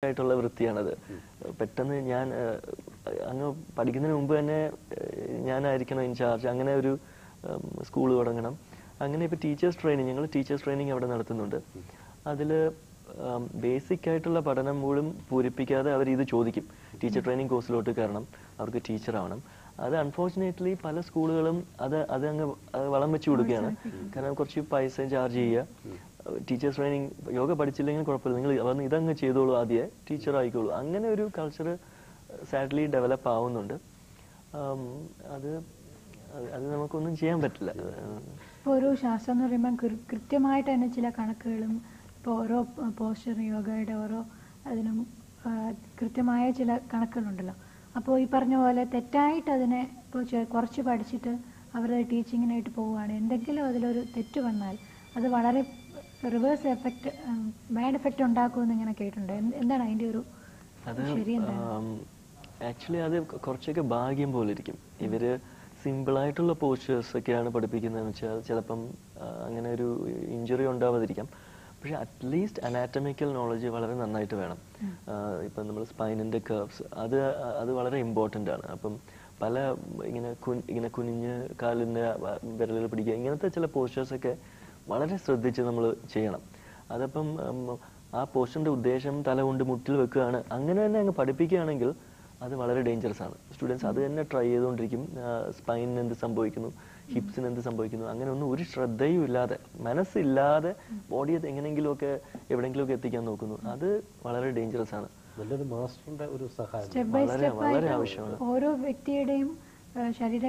ആയിട്ടുള്ള വൃത്തിയാണത്. പെട്ടെന്ന് ഞാൻ അങ്ങ് പഠിക്കുന്നതിന് മുമ്പ് തന്നെ ഞാനായിരിക്കണം ഇൻചാർജ്. അങ്ങനെ ഒരു സ്കൂൾ തുടങ്ങണം. അങ്ങനെ ഇപ്പോൾ ഞങ്ങൾ ടീച്ചേഴ്സ് ട്രെയിനിങ് അവിടെ നടത്തുന്നുണ്ട്. അതിൽ ബേസിക് ആയിട്ടുള്ള പഠനം പോലും പൂരിപ്പിക്കാതെ അവർ ഇത് ചോദിക്കും. ടീച്ചർ ട്രെയിനിങ് കോഴ്സിലോട്ട് കയറണം, അവർക്ക് ടീച്ചറാവണം. അത് അൺഫോർച്ചുനേറ്റ്ലി പല സ്കൂളുകളും അങ്ങ് വളം വെച്ച് കൊടുക്കുകയാണ്. കാരണം കുറച്ച് പൈസ ചാർജ് ചെയ്യുക. ടീച്ചേഴ്സ് ട്രെയിനിങ് യോഗ പഠിച്ചില്ലെങ്കിൽ കുഴപ്പമില്ല, നിങ്ങൾ പറഞ്ഞ് ഇതങ്ങ് ചെയ്തോളൂ, ആദ്യമേ ടീച്ചർ ആയിക്കോളൂ. അങ്ങനെ ഒരു കൾച്ചർ സാഡ്ലി ഡെവലപ്പ് ആവുന്നുണ്ട്. അത് അത് നമുക്കൊന്നും ചെയ്യാൻ പറ്റില്ല. ഇപ്പോൾ ഒരു ശാസ്ത്രം എന്ന് പറയുമ്പോൾ കൃത്യമായിട്ട് തന്നെ ചില കണക്കുകളും ഇപ്പോൾ ഓരോ പോസ്ചർ യോഗയുടെ ഓരോ അതിനും കൃത്യമായ ചില കണക്കുകളുണ്ടല്ലോ. അപ്പോൾ ഈ പറഞ്ഞ പോലെ തെറ്റായിട്ട് അതിനെ ഇപ്പോൾ കുറച്ച് പഠിച്ചിട്ട് അവർ ടീച്ചിങ്ങിനായിട്ട് പോവുകയാണ്, എന്തെങ്കിലും അതിലൊരു തെറ്റ് വന്നാൽ അത് വളരെ റിവേഴ്സ് എഫക്റ്റ്, ബാഡ് എഫക്റ്റ് ഉണ്ടാക്കുമെന്ന് ഇങ്ങനെ കേട്ടിട്ടുണ്ട്. എന്താണ് അതിൻ്റെ ഒരു ശരി? ആക്ച്വലി അത് കുറച്ചൊക്കെ ഭാഗ്യം പോലെ ഇരിക്കും. ഇവര് സിമ്പിളായിട്ടുള്ള പോസ്റ്റേഴ്സ് ഒക്കെയാണ് പഠിപ്പിക്കുന്നതെന്ന് വെച്ചാൽ ചിലപ്പം അങ്ങനെ ഒരു ഇഞ്ചുറി ഉണ്ടാവാതിരിക്കാം. പക്ഷെ അറ്റ്ലീസ്റ്റ് അനാറ്റമിക്കൽ നോളജ് വളരെ നന്നായിട്ട് വേണം. ഇപ്പം നമ്മൾ സ്പൈനിന്റെ കർവ്സ് അത് വളരെ ഇമ്പോർട്ടൻ്റ് ആണ്. അപ്പം പല ഇങ്ങനെ കുനിഞ്ഞ് കാലിൻ്റെ വിരലുകൾ പിടിക്കുക, ഇങ്ങനത്തെ ചില പോസ്റ്റേഴ്സൊക്കെ വളരെ ശ്രദ്ധിച്ച് നമ്മൾ ചെയ്യണം. അതപ്പം ആ പോസ്റ്ററിന്റെ ഉദ്ദേശം തല കൊണ്ട് മുട്ടിൽ വെക്കുകയാണ്, അങ്ങനെ തന്നെ അങ്ങ് പഠിപ്പിക്കുകയാണെങ്കിൽ അത് വളരെ ഡേഞ്ചറസ് ആണ്. സ്റ്റുഡൻസ് അത് തന്നെ ട്രൈ ചെയ്തുകൊണ്ടിരിക്കും. സ്പൈനിന് എന്ത് സംഭവിക്കുന്നു, ഹിപ്സിന് എന്ത് സംഭവിക്കുന്നു, അങ്ങനെ ഒന്നും ഒരു ശ്രദ്ധയും ഇല്ലാതെ, മനസ്സില്ലാതെ ബോഡിയെ എങ്ങനെയെങ്കിലുമൊക്കെ എവിടെയെങ്കിലുമൊക്കെ എത്തിക്കാൻ നോക്കുന്നു. അത് വളരെ ഡേഞ്ചറസ് ആണ്. നല്ലൊരു മാസ്റ്ററിന്റെ ഒരു സഹായം വളരെ ആവശ്യമാണ്. ഓരോ വ്യക്തിയുടെയും ശരീര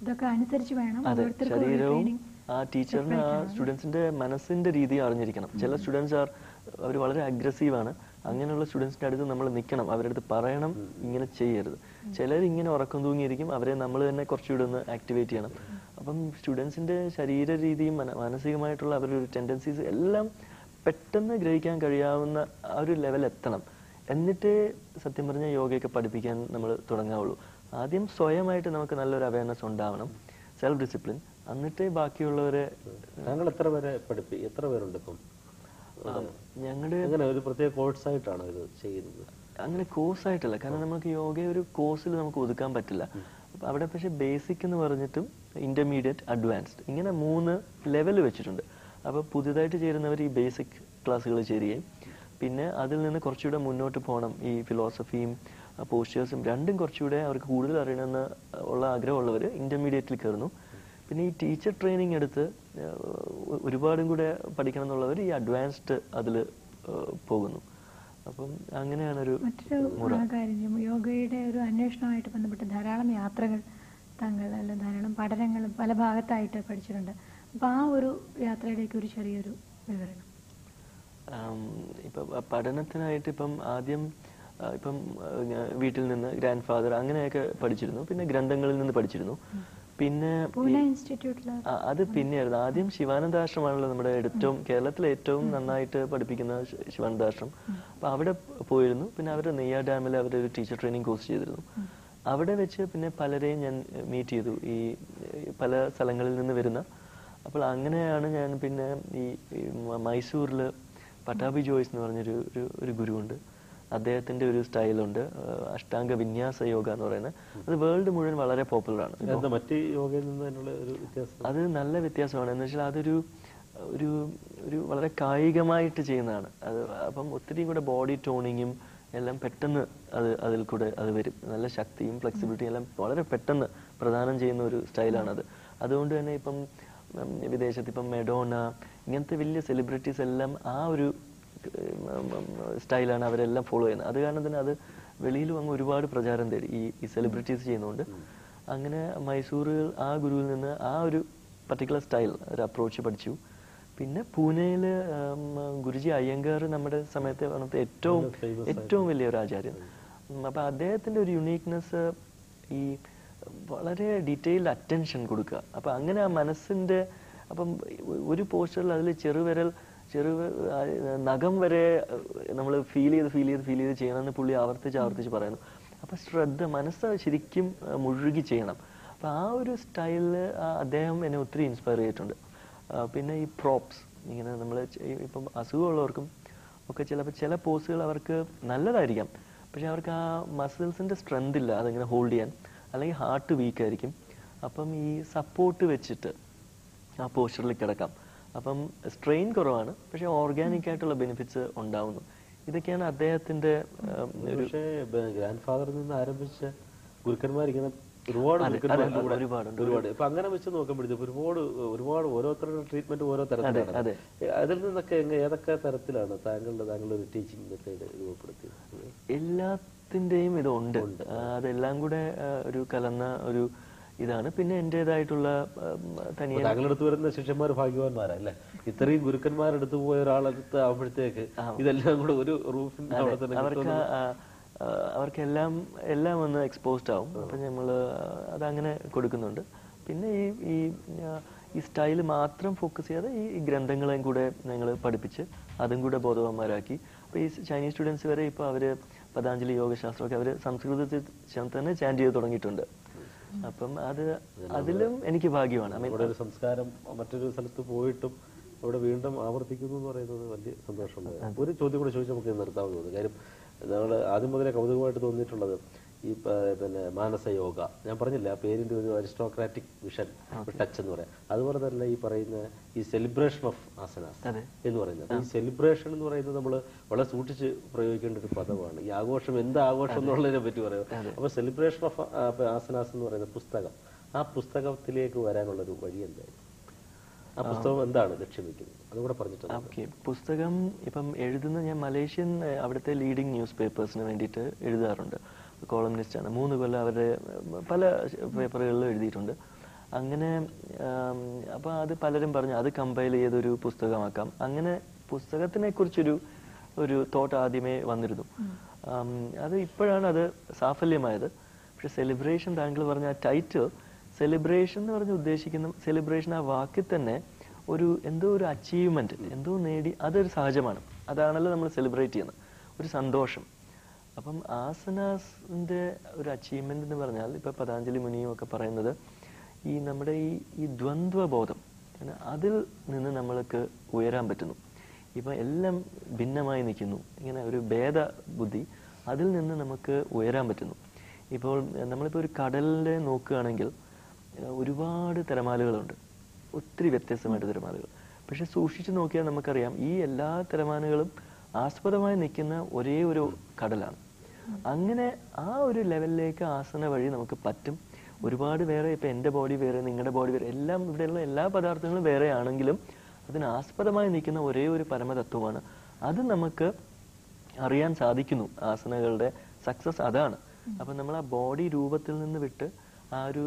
ഇതൊക്കെ അനുസരിച്ച് വേണം. അതെ, ശരീരവും ആ ടീച്ചറിന് ആ സ്റ്റുഡൻസിന്റെ മനസ്സിന്റെ രീതി അറിഞ്ഞിരിക്കണം. ചില സ്റ്റുഡൻസ് അവർ വളരെ അഗ്രസീവാണ്. അങ്ങനെയുള്ള സ്റ്റുഡൻസിന്റെ അടുത്ത് നമ്മൾ നിൽക്കണം, അവരുടെ അടുത്ത് പറയണം ഇങ്ങനെ ചെയ്യരുത്. ചിലർ ഇങ്ങനെ ഉറക്കം തൂങ്ങിയിരിക്കും, അവരെ നമ്മൾ തന്നെ കുറച്ചുകൂടെ ഒന്ന് ആക്ടിവേറ്റ് ചെയ്യണം. അപ്പം സ്റ്റുഡൻസിന്റെ ശരീര രീതിയും മാനസികമായിട്ടുള്ള അവരുടെ ഒരു ടെൻഡൻസീസ് എല്ലാം പെട്ടെന്ന് ഗ്രഹിക്കാൻ കഴിയാവുന്ന ആ ഒരു ലെവൽ എത്തണം. എന്നിട്ടേ സത്യം പറഞ്ഞ യോഗയൊക്കെ പഠിപ്പിക്കാൻ നമ്മൾ തുടങ്ങാവുള്ളൂ. ആദ്യം സ്വയമായിട്ട് നമുക്ക് നല്ലൊരു അവയർനെസ് ഉണ്ടാവണം, സെൽഫ് ഡിസിപ്ലിൻ. എന്നിട്ട് ബാക്കിയുള്ളവരെ. താങ്കൾ എത്ര പേരുണ്ട് ഇപ്പം? ഞങ്ങളുടെ ഒരു പ്രത്യേക കോഴ്സായിട്ടാണ് ഇത് ചെയ്യുന്നത്? അങ്ങനെ കോഴ്സായിട്ടല്ല, കാരണം നമുക്ക് യോഗ ഒരു കോഴ്സിൽ നമുക്ക് ഒതുക്കാൻ പറ്റില്ല. അപ്പൊ അവിടെ പക്ഷെ ബേസിക് എന്ന് പറഞ്ഞിട്ടും ഇന്റർമീഡിയറ്റ്, അഡ്വാൻസ്ഡ്, ഇങ്ങനെ 3 ലെവൽ വെച്ചിട്ടുണ്ട്. അപ്പൊ പുതിയതായിട്ട് ചേരുന്നവർ ഈ ബേസിക് ക്ലാസ്സുകൾ ചേരുകയും പിന്നെ അതിൽ നിന്ന് കുറച്ചുകൂടെ മുന്നോട്ട് പോകണം, ഈ ഫിലോസഫിയും പോസ്റ്റേഴ്സും രണ്ടും കുറച്ചുകൂടെ അവർക്ക് കൂടുതൽ അറിയണമെന്ന് ഉള്ള ആഗ്രഹമുള്ളവർ ഇന്റർമീഡിയറ്റിൽ കയറുന്നു. പിന്നെ ഈ ടീച്ചർ ട്രെയിനിങ് എടുത്ത് ഒരുപാടും കൂടെ പഠിക്കണം എന്നുള്ളവർ ഈ അഡ്വാൻസ്ഡ് അതിൽ പോകുന്നു. അപ്പം അങ്ങനെയാണൊരു മറ്റൊരു കാര്യം, യോഗയുടെ ഒരു അന്വേഷണവുമായിട്ട് ബന്ധപ്പെട്ട് ധാരാളം യാത്രകൾ താങ്കൾ അല്ല ധാരാളം പഠനങ്ങൾ പല ഭാഗത്തായിട്ട് പഠിച്ചിട്ടുണ്ട്. അപ്പം ആ ഒരു യാത്രയിലേക്ക് ഒരു ചെറിയൊരു വിവരണം. ഇപ്പം പഠനത്തിനായിട്ട് ഇപ്പം ആദ്യം ഇപ്പം വീട്ടിൽ നിന്ന് ഗ്രാൻഡ് ഫാദർ അങ്ങനെയൊക്കെ പഠിച്ചിരുന്നു. പിന്നെ ഗ്രന്ഥങ്ങളിൽ നിന്ന് പഠിച്ചിരുന്നു. പിന്നെ അത് പിന്നെയായിരുന്നു. ആദ്യം ശിവാനന്ദാശ്രമാണല്ലോ നമ്മുടെ കേരളത്തിലെ ഏറ്റവും നന്നായിട്ട് പഠിപ്പിക്കുന്ന ശിവാനന്ദാശ്രം. അപ്പൊ അവിടെ പോയിരുന്നു. പിന്നെ അവരുടെ നെയ്യാർ ഡാമിൽ അവരുടെ ഒരു ടീച്ചർ ട്രെയിനിങ് കോഴ്സ് ചെയ്തിരുന്നു. അവിടെ വെച്ച് പിന്നെ പലരെയും ഞാൻ മീറ്റ് ചെയ്തു, ഈ പല സ്ഥലങ്ങളിൽ നിന്ന് വരുന്ന. അപ്പോൾ അങ്ങനെയാണ് ഞാൻ പിന്നെ ഈ മൈസൂരിൽ പട്ടാഭി ജോയ്സ് എന്ന് പറഞ്ഞൊരു ഒരു ഗുരുവുണ്ട്. അദ്ദേഹത്തിന്റെ ഒരു സ്റ്റൈലുണ്ട്, അഷ്ടാംഗ വിന്യാസ യോഗ എന്ന് പറയുന്നത്. അത് വേൾഡ് മുഴുവൻ വളരെ പോപ്പുലർ ആണ്. മറ്റ് യോഗയിൽ നിന്ന് ഒരു വ്യത്യാസം? അത് നല്ല വ്യത്യാസമാണ്. എന്ന് വെച്ചാൽ അതൊരു ഒരു ഒരു വളരെ കായികമായിട്ട് ചെയ്യുന്നതാണ് അത്. അപ്പം ഒത്തിരി കൂടെ ബോഡി ടോണിങ്ങും എല്ലാം പെട്ടെന്ന് അതിൽ കൂടെ അത് വരും. നല്ല ശക്തിയും ഫ്ലെക്സിബിലിറ്റിയും എല്ലാം വളരെ പെട്ടെന്ന് പ്രദാനം ചെയ്യുന്ന ഒരു സ്റ്റൈലാണത്. അതുകൊണ്ട് തന്നെ ഇപ്പം വിദേശത്ത് ഇപ്പം മെഡോണ ഇങ്ങനത്തെ വലിയ സെലിബ്രിറ്റീസ് എല്ലാം ആ ഒരു സ്റ്റൈലാണ് അവരെല്ലാം ഫോളോ ചെയ്യുന്നത്. അത് കാരണം തന്നെ അത് വെളിയിലും അങ്ങ് ഒരുപാട് പ്രചാരം തേടി ഈ സെലിബ്രിറ്റീസ് ചെയ്യുന്നുണ്ട്. അങ്ങനെ മൈസൂറിൽ ആ ഗുരുവിൽ നിന്ന് ആ ഒരു പർട്ടിക്കുലർ സ്റ്റൈൽ, ഒരു അപ്രോച്ച് പഠിച്ചു. പിന്നെ പൂനെയിൽ ഗുരുജി അയ്യങ്കാർ നമ്മുടെ സമയത്തെ ഏറ്റവും വലിയ ഒരു ആചാര്യൻ. അപ്പൊ അദ്ദേഹത്തിന്റെ ഒരു യുണീക്നെസ് ഈ വളരെ ഡീറ്റെയിൽഡ് അറ്റൻഷൻ കൊടുക്കുക. അപ്പൊ അങ്ങനെ ആ മനസ്സിന്റെ, അപ്പം ഒരു പോസ്റ്ററിൽ അതിൽ ചെറുവിരൽ നഖം വരെ നമ്മൾ ഫീൽ ചെയ്ത് ചെയ്യണമെന്ന് പുള്ളി ആവർത്തിച്ച് പറയുന്നു. അപ്പൊ മനസ്സ് ശരിക്കും മുഴുകി ചെയ്യണം. അപ്പൊ ആ ഒരു സ്റ്റൈലില് അദ്ദേഹം എന്നെ ഒത്തിരി ഇൻസ്പയർ ചെയ്തിട്ടുണ്ട്. പിന്നെ ഈ പ്രോപ്സ്, ഇങ്ങനെ നമ്മൾ ഇപ്പം അസുഖമുള്ളവർക്കും ഒക്കെ ചിലപ്പോൾ ചില പോസുകൾ അവർക്ക് നല്ലതായിരിക്കാം, പക്ഷെ അവർക്ക് ആ മസിൽസിന്റെ സ്ട്രെങ്ത് ഇല്ല അതിങ്ങനെ ഹോൾഡ് ചെയ്യാൻ, അല്ലെങ്കിൽ ഹാർട്ട് വീക്ക് ആയിരിക്കും. അപ്പം ഈ സപ്പോർട്ട് വെച്ചിട്ട് ആ പോസ്റ്ററിൽ കിടക്കാം. അപ്പം സ്ട്രെയിൻ കുറവാണ്, പക്ഷെ ഓർഗാനിക് ആയിട്ടുള്ള ബെനിഫിറ്റ്സ് ഉണ്ടാവുന്നു. ഇതൊക്കെയാണ് അദ്ദേഹത്തിന്റെ ഒരു പക്ഷേ ഗ്രാൻഡ് ഫാദറിൽ നിന്ന് ആരംഭിച്ച ഗുരുക്കന്മാർ ഇങ്ങനെ ഒരുപാട് ഗുരുക്കന്മാരിലൂടെ ഒരുപാടുണ്ട്. ഒരുപാട് ഇപ്പൊ അങ്ങനെ വെച്ച് നോക്കുമ്പോഴത്തേക്ക് ഒരുപാട് ഓരോരുത്തരുടെ ട്രീറ്റ്മെന്റ് ഓരോ തരത്തിലാണ്. അതെ. അതിൽ നിന്നൊക്കെ ഏതൊക്കെ തരത്തിലാണ് താങ്കളുടെ ഒരു ടീച്ചിങ് മെത്തേഡ് രൂപപ്പെടുത്തിയത്? എല്ലാത്തിന്റെയും ഇതുണ്ട്. അതെല്ലാം കൂടെ ഒരു കലർന്ന ഒരു ഇതാണ്. പിന്നെ എന്റേതായിട്ടുള്ള തനിയെ താങ്കളെടുത്ത് വരുന്ന ശിഷ്യന്മാർ ഭാഗ്യവാന്മാരാ അല്ലേ? ഇത്രയും ഗുരുക്കന്മാരെടുത്ത് പോയ ഒരാളെടുത്ത് ആവുമ്പോഴത്തേക്ക് ഇതെല്ലാം കൂടെ ഒരു റൂഫിന്റെ അവിടെ തന്നെ അവർക്കെല്ലാം ഒന്ന് എക്സ്പോസ്ഡ് ആവും. അപ്പൊ നമ്മള് അതങ്ങനെ കൊടുക്കുന്നുണ്ട്. പിന്നെ ഈ സ്റ്റൈല് മാത്രം ഫോക്കസ് ചെയ്യാതെ ഈ ഗ്രന്ഥങ്ങളെയും കൂടെ ഞങ്ങൾ പഠിപ്പിച്ച് അതും കൂടെ ബോധവാന്മാരാക്കി. അപ്പൊ ഈ ചൈനീസ് സ്റ്റുഡൻസ് വരെ ഇപ്പൊ അവര് പതാഞ്ജലി യോഗശാസ്ത്രമൊക്കെ അവര് സംസ്കൃതത്തിൽ തന്നെ ചാൻഡ് ചെയ്ത് തുടങ്ങിയിട്ടുണ്ട്. അപ്പം അതിലും എനിക്ക് ഭാഗ്യമാണ്. നമ്മുടെ ഒരു സംസ്കാരം മറ്റൊരു സ്ഥലത്ത് പോയിട്ടും അവിടെ വീണ്ടും ആവർത്തിക്കുന്നു എന്ന് പറയുന്നത് വലിയ സന്തോഷമുണ്ട്. ഒരു ചോദ്യം കൂടെ ചോദിച്ചാൽ നമുക്ക് നിർത്താമെന്ന് തോന്നുന്നു. കാര്യം നമ്മൾ ആദ്യം മുതലേ കൗതുകമായിട്ട് തോന്നിയിട്ടുള്ളത് ഈ പിന്നെ മാനസ യോഗ, ഞാൻ പറഞ്ഞില്ല ആ പേരിന്റെ ഒരു അരിസ്റ്റോക്രാറ്റിക് വിഷൻ ടച്ച് എന്ന് പറയാം. അതുപോലെ തന്നെ ഈ പറയുന്ന ഈ സെലിബ്രേഷൻ ഓഫ് ആസനാസ് എന്ന് പറയുന്നത്, ഈ സെലിബ്രേഷൻ എന്ന് പറയുന്നത് നമ്മൾ വളരെ സൂക്ഷിച്ച് പ്രയോഗിക്കേണ്ട ഒരു പദമാണ്. ഈ ആഘോഷം എന്ത് ആഘോഷം എന്നുള്ളതിനെ പറ്റി പറയാം. അപ്പൊ സെലിബ്രേഷൻ ഓഫ് ആസനാസ് എന്ന് പറയുന്ന പുസ്തകം, ആ പുസ്തകത്തിലേക്ക് വരാനുള്ള ഒരു വഴി എന്തായിരുന്നു? ആ പുസ്തകം എന്താണ് ലക്ഷ്യം വെക്കുന്നത് അതുകൂടെ പറഞ്ഞിട്ടുണ്ട്. ഓക്കെ, പുസ്തകം ഇപ്പം എഴുതുന്ന ഞാൻ മലേഷ്യൻ അവിടുത്തെ ലീഡിംഗ് ന്യൂസ് പേപ്പേഴ്സിന് വേണ്ടിയിട്ട് എഴുതാറുണ്ട്. കോളംനിസ്റ്റ് ആണ്. 3 കൊല്ലം അവരുടെ പല പേപ്പറുകളിലും എഴുതിയിട്ടുണ്ട്. അങ്ങനെ അപ്പൊ അത് പലരും പറഞ്ഞു അത് കമ്പൈൽ ചെയ്തൊരു പുസ്തകമാക്കാം. അങ്ങനെ പുസ്തകത്തിനെ കുറിച്ചൊരു തോട്ട് ആദ്യമേ വന്നിരുന്നു. അത് ഇപ്പോഴാണ് അത് സാഫല്യമായത്. പക്ഷെ സെലിബ്രേഷൻ, താങ്കൾ പറഞ്ഞ ആ ടൈറ്റിൽ സെലിബ്രേഷൻ എന്ന് പറഞ്ഞ് ഉദ്ദേശിക്കുന്ന സെലിബ്രേഷൻ ആ വാക്കിൽ തന്നെ എന്തോ ഒരു അച്ചീവ്മെന്റ് എന്തോ നേടി, അതൊരു സഹജമാണ്. അതാണല്ലോ നമ്മൾ സെലിബ്രേറ്റ് ചെയ്യുന്നത്, ഒരു സന്തോഷം. അപ്പം ആസനാസിന്റെ ഒരു അച്ചീവ്മെന്റ് എന്ന് പറഞ്ഞാൽ ഇപ്പൊ പതാഞ്ജലി മുനിയും ഒക്കെ പറയുന്നത് ഈ നമ്മുടെ ഈ ദ്വന്ദ്വബോധം, അതിൽ നിന്ന് നമ്മൾക്ക് ഉയരാൻ പറ്റുന്നു. ഇപ്പൊ എല്ലാം ഭിന്നമായി നിൽക്കുന്നു, ഇങ്ങനെ ഒരു ഭേദ ബുദ്ധി, അതിൽ നിന്ന് നമുക്ക് ഉയരാൻ പറ്റുന്നു. ഇപ്പോൾ നമ്മളിപ്പോ ഒരു കടലിനെ നോക്കുകയാണെങ്കിൽ ഒരുപാട് തിരമാലകളുണ്ട്, ഒത്തിരി വ്യത്യസ്തമായിട്ട് തിരമാലകൾ. പക്ഷെ സൂക്ഷിച്ചു നോക്കിയാൽ നമുക്കറിയാം ഈ എല്ലാ തിരമാലകളും ആസ്പദമായി നിൽക്കുന്ന ഒരേ ഒരു കടലാണ്. അങ്ങനെ ആ ഒരു ലെവലിലേക്ക് ആസന വഴി നമുക്ക് പറ്റും. ഒരുപാട് വേറെ, ഇപ്പൊ എന്റെ ബോഡി വേറെ, നിങ്ങളുടെ ബോഡി വേറെ, എല്ലാം ഇവിടെയുള്ള എല്ലാ പദാർത്ഥങ്ങളും വേറെ ആണെങ്കിലും അതിന് ആസ്പദമായി നിൽക്കുന്ന ഒരേ ഒരു പരമതത്വമാണ്. അത് നമുക്ക് അറിയാൻ സാധിക്കുന്നു. ആസനകളുടെ സക്സസ് അതാണ്. അപ്പൊ നമ്മൾ ആ ബോഡി രൂപത്തിൽ നിന്ന് വിട്ട് ആ ഒരു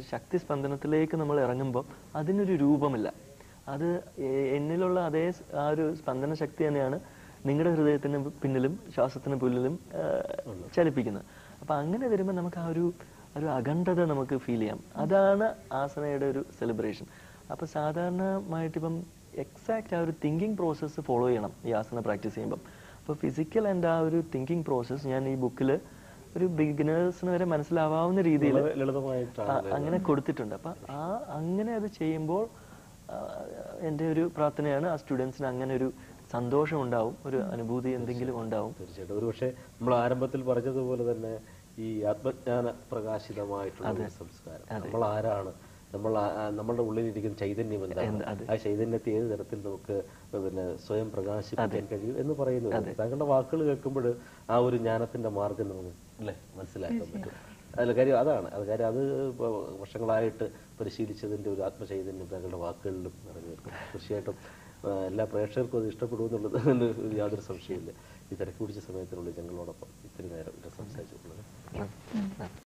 ശക്തി സ്പന്ദനത്തിലേക്ക് നമ്മൾ ഇറങ്ങുമ്പോൾ അതിനൊരു രൂപമില്ല. അത് എന്നിലുള്ള അതേ ആ ഒരു സ്പന്ദന ശക്തി തന്നെയാണ് നിങ്ങളുടെ ഹൃദയത്തിന് പിന്നിലും ശ്വാസത്തിന് പിന്നിലും ചലിപ്പിക്കുന്നത്. അപ്പൊ അങ്ങനെ വരുമ്പോൾ നമുക്ക് ആ ഒരു അഖണ്ഡത നമുക്ക് ഫീൽ ചെയ്യാം. അതാണ് ആസനയുടെ ഒരു സെലിബ്രേഷൻ. അപ്പൊ സാധാരണമായിട്ടിപ്പം എക്സാക്ട് ആ ഒരു തിങ്കിങ് പ്രോസസ്സ് ഫോളോ ചെയ്യണം ഈ ആസന പ്രാക്ടീസ് ചെയ്യുമ്പം. അപ്പൊ ഫിസിക്കൽ ആൻഡ് ആ ഒരു തിങ്കിങ് പ്രോസസ്സ് ഞാൻ ഈ ബുക്കിൽ ഒരു ബിഗിനേഴ്സിന് വരെ മനസ്സിലാവാവുന്ന രീതിയിൽ അങ്ങനെ കൊടുത്തിട്ടുണ്ട്. അപ്പൊ അങ്ങനെ അത് ചെയ്യുമ്പോൾ എൻ്റെ ഒരു പ്രാർത്ഥനയാണ് ആ സ്റ്റുഡൻസിന് അങ്ങനെ ഒരു സന്തോഷം ഉണ്ടാവും, ഒരു അനുഭൂതി എന്തെങ്കിലും ഉണ്ടാവും. തീർച്ചയായിട്ടും. ഒരു പക്ഷേ നമ്മൾ ആരംഭത്തിൽ പറഞ്ഞതുപോലെ തന്നെ ഈ ആത്മജ്ഞാന പ്രകാശിതമായിട്ടുള്ള ഒരു സംസ്കാരം, നമ്മൾ ആരാണ്, നമ്മളുടെ ഉള്ളിലിരിക്കുന്ന ചൈതന്യം എന്താണ്, ആ ചൈതന്യത്തെ ഏത് തരത്തിൽ നമുക്ക് പിന്നെ സ്വയം പ്രകാശിപ്പിക്കാൻ കഴിയും എന്ന് പറയുന്നത് താങ്കളുടെ വാക്കുകൾ കേൾക്കുമ്പോൾ ആ ഒരു ജ്ഞാനത്തിന്റെ മാർഗം നമുക്ക് അല്ലേ മനസ്സിലാക്കാൻ പറ്റും. അതിൽ കാര്യം അതാണ്. കാര്യം അത് വർഷങ്ങളായിട്ട് പരിശീലിച്ചതിന്റെ ഒരു ആത്മചൈതന്യം താങ്കളുടെ വാക്കുകളിലും നിറഞ്ഞു നിൽക്കും. തീർച്ചയായിട്ടും എല്ലാ പ്രേക്ഷകർക്കും അത് ഇഷ്ടപ്പെടുമെന്നുള്ളത് യാതൊരു സംശയമില്ല. ഈ തിരക്ക് പിടിച്ച സമയത്തിനുള്ളിൽ ഞങ്ങളോടൊപ്പം ഇത്തിരി നേരം സംസാരിച്ചിട്ടുള്ളത്.